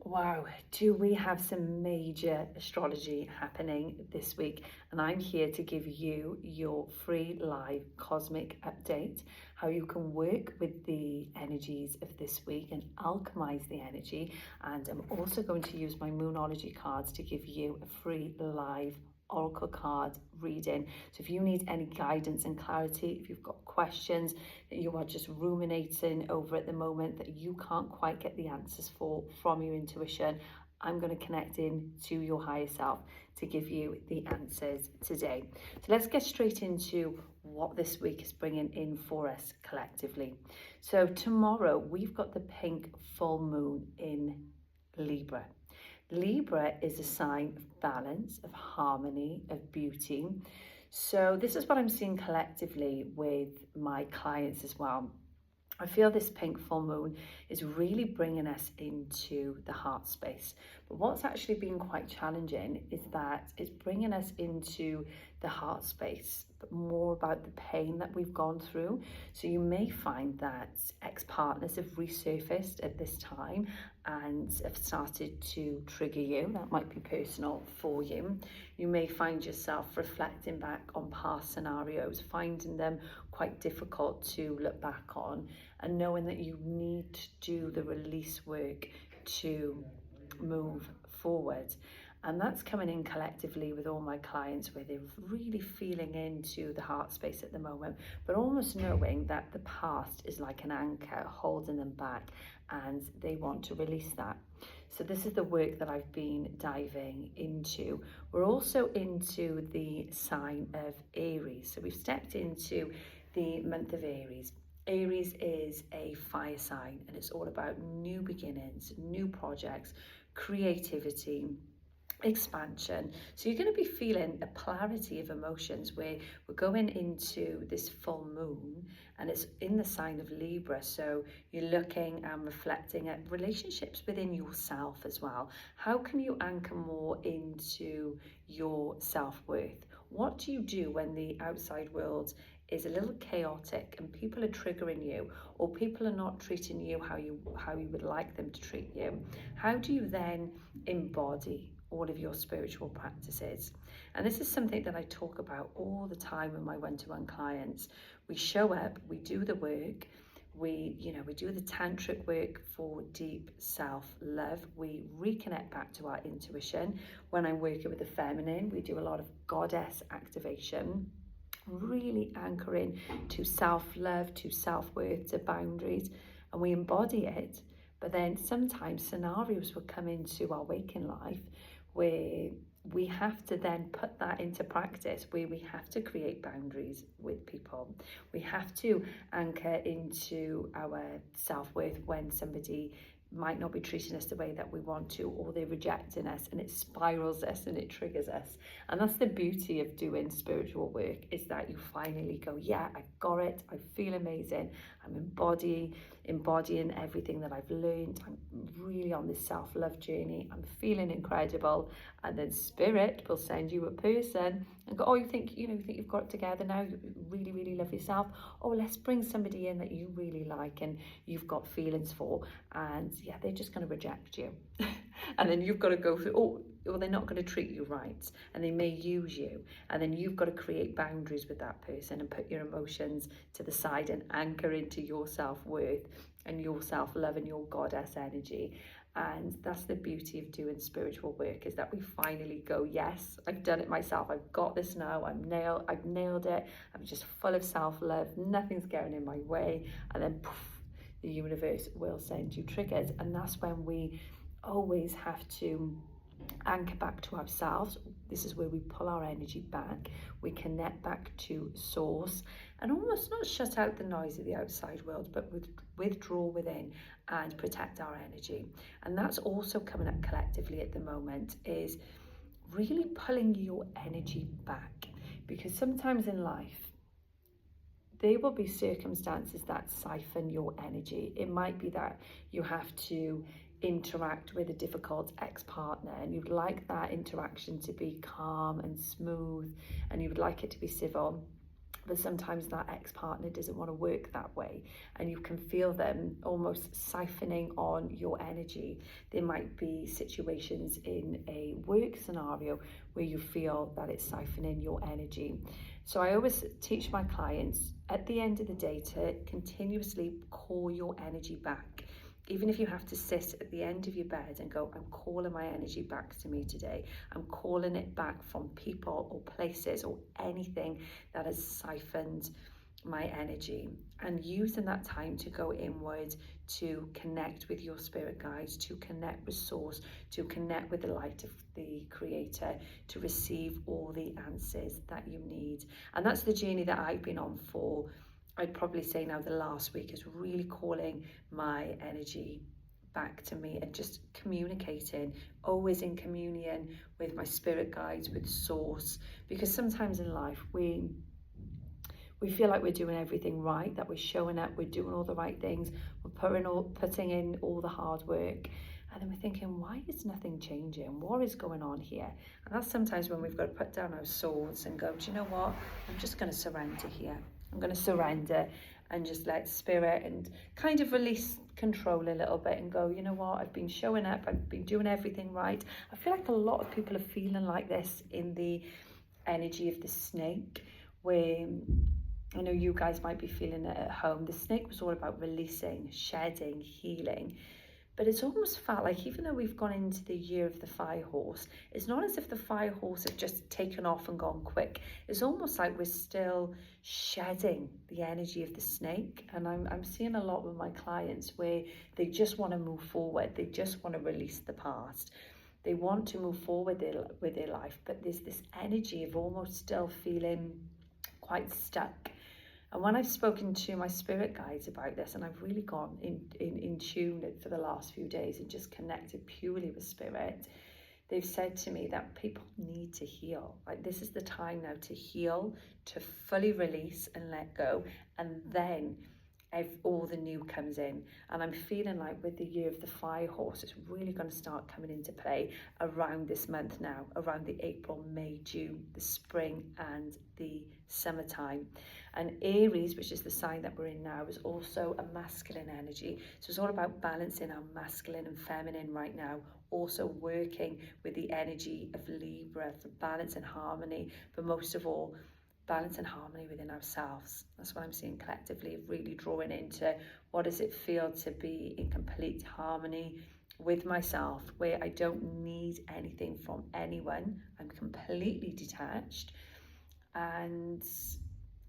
Wow, do we have some major astrology happening this week? And I'm here to give you your free live cosmic update, how you can work with the energies of this week and alchemize the energy. And I'm also going to use my Moonology cards to give you a free live oracle card reading. So if you need any guidance and clarity, if you've got questions that you are just ruminating over at the moment that you can't quite get the answers for from your intuition, I'm going to connect in to your higher self to give you the answers today. So let's get straight into what this week is bringing in for us collectively. So tomorrow we've got the pink full moon in Libra. Libra is a sign of balance, of harmony, of beauty. So this is what I'm seeing collectively with my clients as well. I feel this pink full moon is really bringing us into the heart space. But what's actually been quite challenging is that it's bringing us into the heart space, but more about the pain that we've gone through. So you may find that ex-partners have resurfaced at this time and have started to trigger you. That might be personal for you. You may find yourself reflecting back on past scenarios, finding them quite difficult to look back on, and knowing that you need to do the release work to move forward. And that's coming in collectively with all my clients, where they're really feeling into the heart space at the moment, but almost knowing that the past is like an anchor holding them back and they want to release that. So this is the work that I've been diving into. We're also into the sign of Aries. So we've stepped into the month of Aries. Aries is a fire sign and it's all about new beginnings, new projects, creativity, expansion. So you're going to be feeling a polarity of emotions where we're going into this full moon and it's in the sign of Libra. So you're looking and reflecting at relationships within yourself as well. How can you anchor more into your self-worth? What do you do when the outside world is a little chaotic and people are triggering you, or people are not treating you how you would like them to treat you? How do you then embody all of your spiritual practices? And this is something that I talk about all the time with my one-to-one clients. We show up, we do the work, we do the tantric work for deep self-love. We reconnect back to our intuition. When I'm working with the feminine, we do a lot of goddess activation, really anchoring to self-love, to self-worth, to boundaries, and we embody it. But then sometimes scenarios will come into our waking life where we have to then put that into practice, where we have to create boundaries with people. We have to anchor into our self-worth when somebody might not be treating us the way that we want to, or they're rejecting us, and it spirals us and it triggers us. And that's the beauty of doing spiritual work, is that you finally go, yeah, I got it, I feel amazing, I'm embodying everything that I've learned, I'm really on this self-love journey, I'm feeling incredible. And then spirit will send you a person and go, oh, you think you've got it together now, you really love yourself, oh, let's bring somebody in that you really like and you've got feelings for, and yeah, they're just going to reject you. And then you've got to go through, oh, well, they're not going to treat you right, and they may use you, and then you've got to create boundaries with that person and put your emotions to the side and anchor into your self-worth and your self-love and your goddess energy. And that's the beauty of doing spiritual work, is that we finally go, yes, I've done it myself, I've got this now, I've nailed it, I'm just full of self-love, nothing's getting in my way. And then poof, the universe will send you triggers. And that's when we always have to anchor back to ourselves. This is where we pull our energy back, we connect back to source, and almost not shut out the noise of the outside world, but withdraw within and protect our energy. And that's also coming up collectively at the moment, is really pulling your energy back, because sometimes in life there will be circumstances that siphon your energy. It might be that you have to interact with a difficult ex-partner and you'd like that interaction to be calm and smooth and you would like it to be civil. but sometimes that ex-partner doesn't want to work that way, and you can feel them almost siphoning on your energy. There might be situations in a work scenario where you feel that it's siphoning your energy. So I always teach my clients at the end of the day to continuously call your energy back. Even if you have to sit at the end of your bed and go, I'm calling my energy back to me today. I'm calling it back from people or places or anything that has siphoned my energy, and using that time to go inward, to connect with your spirit guides, to connect with source, to connect with the light of the creator, to receive all the answers that you need. And that's the journey that I've been on for, I'd probably say now the last week, is really calling my energy back to me and just communicating, always in communion with my spirit guides, with source, because sometimes in life we feel like we're doing everything right, that we're showing up, we're doing all the right things, we're putting in all the hard work, and then we're thinking, why is nothing changing? What is going on here? And that's sometimes when we've got to put down our swords and go, do you know what? I'm just going to surrender here. I'm going to surrender and just let spirit and kind of release control a little bit and go, you know what? I've been showing up. I've been doing everything right. I feel like a lot of people are feeling like this in the energy of the snake, where I know you guys might be feeling it at home. The snake was all about releasing, shedding, healing. But it's almost felt like, even though we've gone into the year of the fire horse, it's not as if the fire horse have just taken off and gone quick. It's almost like we're still shedding the energy of the snake. And I'm seeing a lot with my clients where they just want to move forward. They just want to release the past. They want to move forward with their life, but there's this energy of almost still feeling quite stuck. And when I've spoken to my spirit guides about this, and I've really gone in tune for the last few days and just connected purely with spirit, they've said to me that people need to heal. Like, this is the time now to heal, to fully release and let go, and then all the new comes in. And I'm feeling like with the year of the fire horse, it's really going to start coming into play around this month now, around the April, May, June, the spring and the summertime. And Aries, which is the sign that we're in now, is also a masculine energy. So it's all about balancing our masculine and feminine right now, also working with the energy of Libra for balance and harmony, but most of all, balance and harmony within ourselves. That's what I'm seeing collectively, really drawing into what does it feel to be in complete harmony with myself, where I don't need anything from anyone. I'm completely detached, and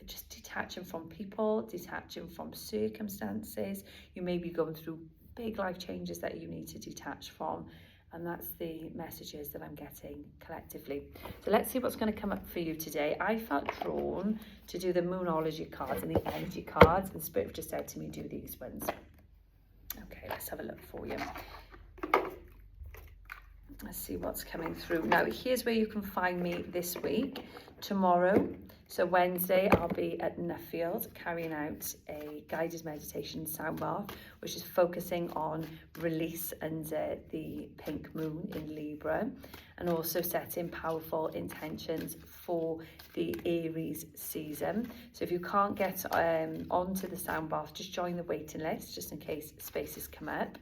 just detaching from people, detaching from circumstances. You may be going through big life changes that you need to detach from. And that's the messages that I'm getting collectively. So let's see what's going to come up for you today. I felt drawn to do the Moonology cards and the energy cards, and Spirit just said to me, do these ones. Okay, let's have a look for you. Let's see what's coming through. Now, here's where you can find me this week. Tomorrow, so Wednesday, I'll be at Nuffield carrying out a guided meditation sound bath, which is focusing on release under the pink moon in Libra, and also setting powerful intentions for the Aries season. So if you can't get onto the sound bath, just join the waiting list, just in case spaces come up.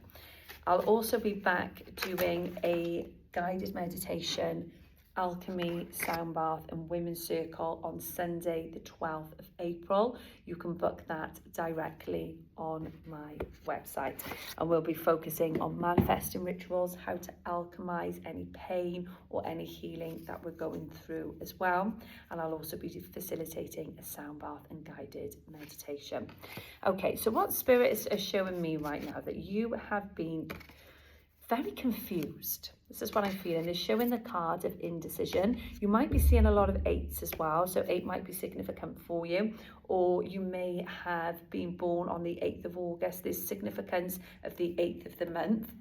I'll also be back doing a guided meditation, alchemy, sound bath and women's circle on Sunday the 12th of April. You can book that directly on my website, and we'll be focusing on manifesting rituals, how to alchemize any pain or any healing that we're going through as well. And I'll also be facilitating a sound bath and guided meditation. Okay, so what Spirit is showing me right now, that you have been very confused. This is what I'm feeling. They're showing the card of indecision. You might be seeing a lot of 8s as well. So 8 might be significant for you. Or you may have been born on the 8th of August. There's significance of the 8th of the month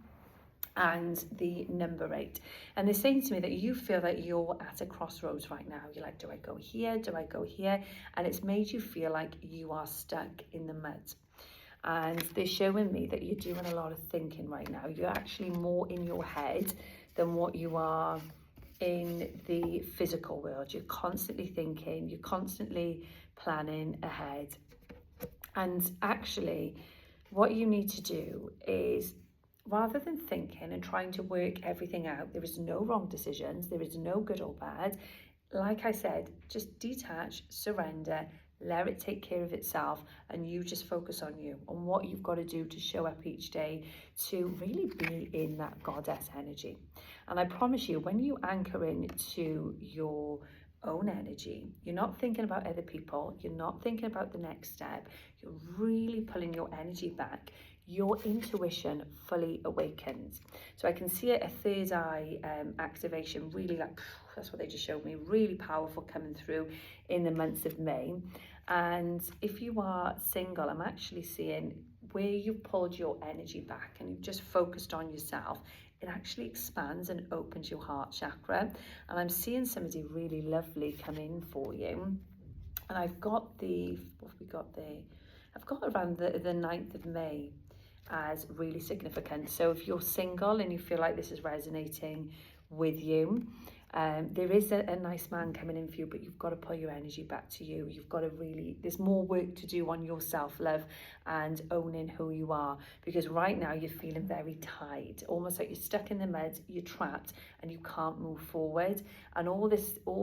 and the number 8. And they're saying to me that you feel that you're at a crossroads right now. You're like, do I go here? Do I go here? And it's made you feel like you are stuck in the mud. And they're showing me that you're doing a lot of thinking right now. You're actually more in your head than what you are in the physical world. You're constantly thinking, you're constantly planning ahead. And actually, what you need to do is, rather than thinking and trying to work everything out, there is no wrong decisions, there is no good or bad. Like I said, just detach, surrender, let it take care of itself, and you just focus on you, on what you've got to do to show up each day to really be in that goddess energy. And I promise you, when you anchor into your own energy, you're not thinking about other people, you're not thinking about the next step, you're really pulling your energy back, your intuition fully awakens. So I can see a third eye activation, really like, that's what they just showed me, really powerful coming through in the months of May. And if you are single, I'm actually seeing where you've pulled your energy back and you've just focused on yourself, it actually expands and opens your heart chakra. And I'm seeing somebody really lovely come in for you. And I've got what have we got there? I've got around the 9th of May as really significant. So if you're single and you feel like this is resonating with you, there is a nice man coming in for you, but you've got to pull your energy back to you. You've got to really, there's more work to do on your self-love and owning who you are, because right now you're feeling very tied, almost like you're stuck in the mud, you're trapped and you can't move forward. And all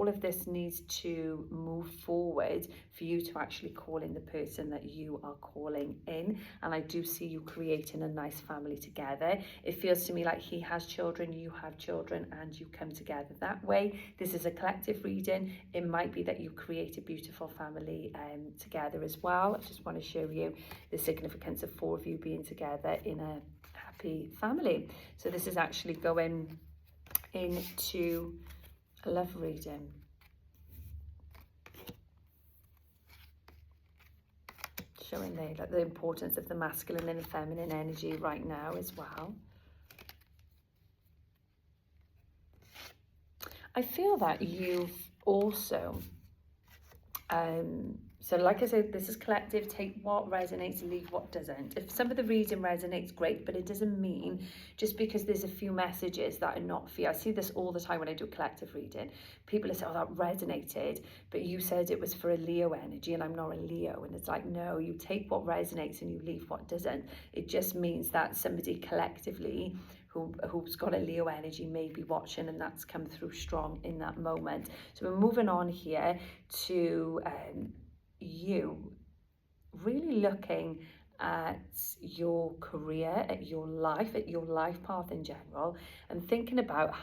of this needs to move forward for you to actually call in the person that you are calling in. And I do see you creating a nice family together. It feels to me like he has children, you have children, and you come together that way. This is a collective reading. It might be that you create a beautiful family together as well. I just want to show you the significance of 4 of you being together in a happy family. So this is actually going into a love reading. Showing there like the importance of the masculine and the feminine energy right now as well. I feel that you've also, so like I said, this is collective, take what resonates, leave what doesn't. If some of the reading resonates, great, but it doesn't mean just because there's a few messages that are not for you. I see this all the time when I do collective reading. People are saying, oh, that resonated, but you said it was for a Leo energy and I'm not a Leo. And it's like, no, you take what resonates and you leave what doesn't. It just means that somebody collectively who's got a Leo energy may be watching, and that's come through strong in that moment. So we're moving on here to you really looking at your career, at your life path in general, and thinking about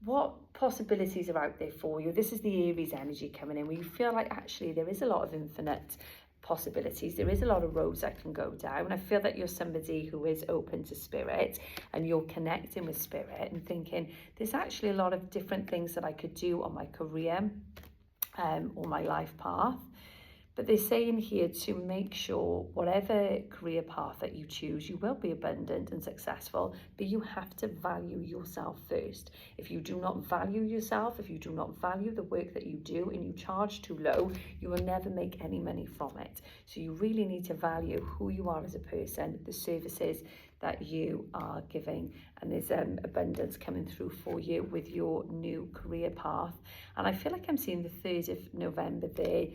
what possibilities are out there for you. This is the Aries energy coming in, where you feel like actually there is a lot of infinite possibilities. There is a lot of roads that can go down. I feel that you're somebody who is open to spirit and you're connecting with spirit and thinking there's actually a lot of different things that I could do on my career or my life path. But they're saying here to make sure whatever career path that you choose, you will be abundant and successful, but you have to value yourself first. If you do not value yourself, if you do not value the work that you do and you charge too low, you will never make any money from it. So you really need to value who you are as a person, the services that you are giving, and there's abundance coming through for you with your new career path. And I feel like I'm seeing the 3rd of November there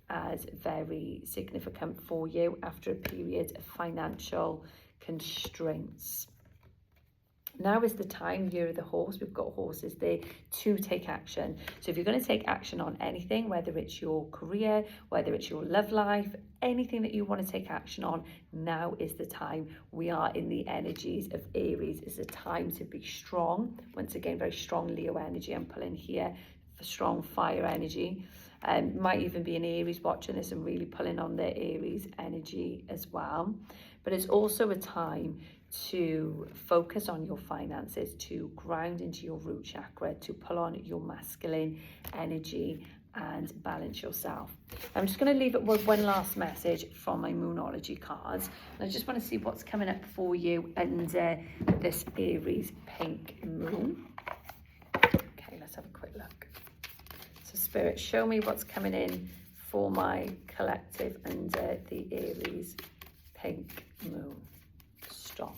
as very significant for you after a period of financial constraints. Now is the time, year of the horse, we've got horses there, to take action. So if you're going to take action on anything, whether it's your career, whether it's your love life, anything that you want to take action on, now is the time. We are in the energies of Aries. It's a time to be strong. Once again, very strong Leo energy I'm pulling here, for strong fire energy. Might even be an Aries watching this and really pulling on their Aries energy as well. But it's also a time to focus on your finances, to ground into your root chakra, to pull on your masculine energy and balance yourself. I'm just going to leave it with one last message from my Moonology cards. And I just want to see what's coming up for you under this Aries pink moon. Okay, let's have a quick look. So Spirit, show me what's coming in for my collective under the Aries pink moon. Stop.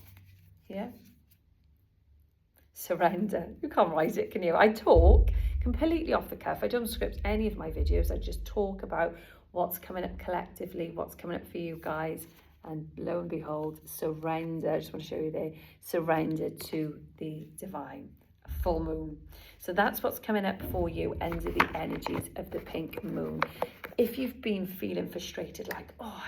Yeah. Surrender. You can't write it, can you? I talk completely off the cuff. I don't script any of my videos. I just talk about what's coming up collectively, what's coming up for you guys. And lo and behold, surrender. I just want to show you there, surrender to the divine. Full moon. So that's what's coming up for you under the energies of the pink moon. If you've been feeling frustrated, like, oh,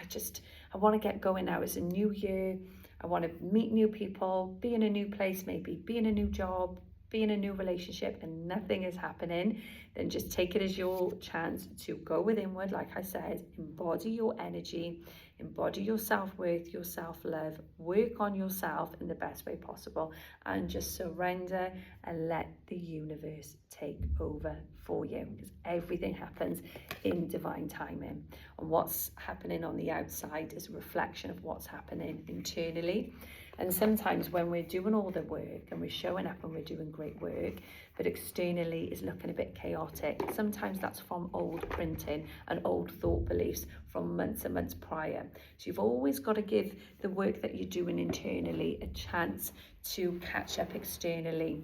I want to get going now. It's a new year. I want to meet new people, be in a new place, maybe be in a new job, be in a new relationship, and nothing is happening, then just take it as your chance to go withinward. Like I said, embody your energy, embody your self-worth, your self-love, work on yourself in the best way possible, and just surrender and let the universe take over for you, because everything happens in divine timing. And what's happening on the outside is a reflection of what's happening internally. And sometimes when we're doing all the work and we're showing up and we're doing great work, but externally is looking a bit chaotic, sometimes that's from old printing and old thought beliefs from months and months prior. So you've always got to give the work that you're doing internally a chance to catch up externally,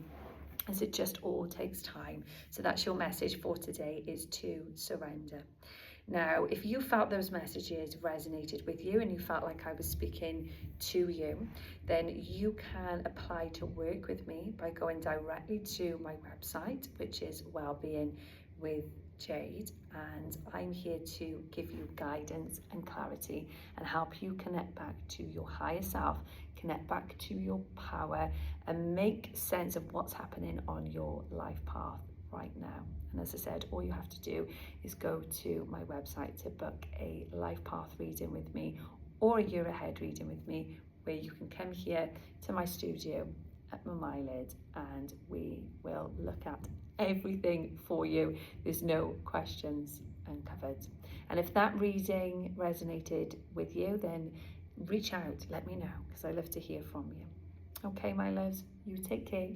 as it just all takes time. So that's your message for today, is to surrender. Now, if you felt those messages resonated with you and you felt like I was speaking to you, then you can apply to work with me by going directly to my website, which is Wellbeing with Jade, and I'm here to give you guidance and clarity and help you connect back to your higher self, connect back to your power, and make sense of what's happening on your life path right now. And as I said, all you have to do is go to my website to book a life path reading with me or a year ahead reading with me, where you can come here to my studio at Mamilid and we will look at everything for you. There's no questions uncovered. And if that reading resonated with you, then reach out, let me know, because I love to hear from you. Okay, my loves, you take care.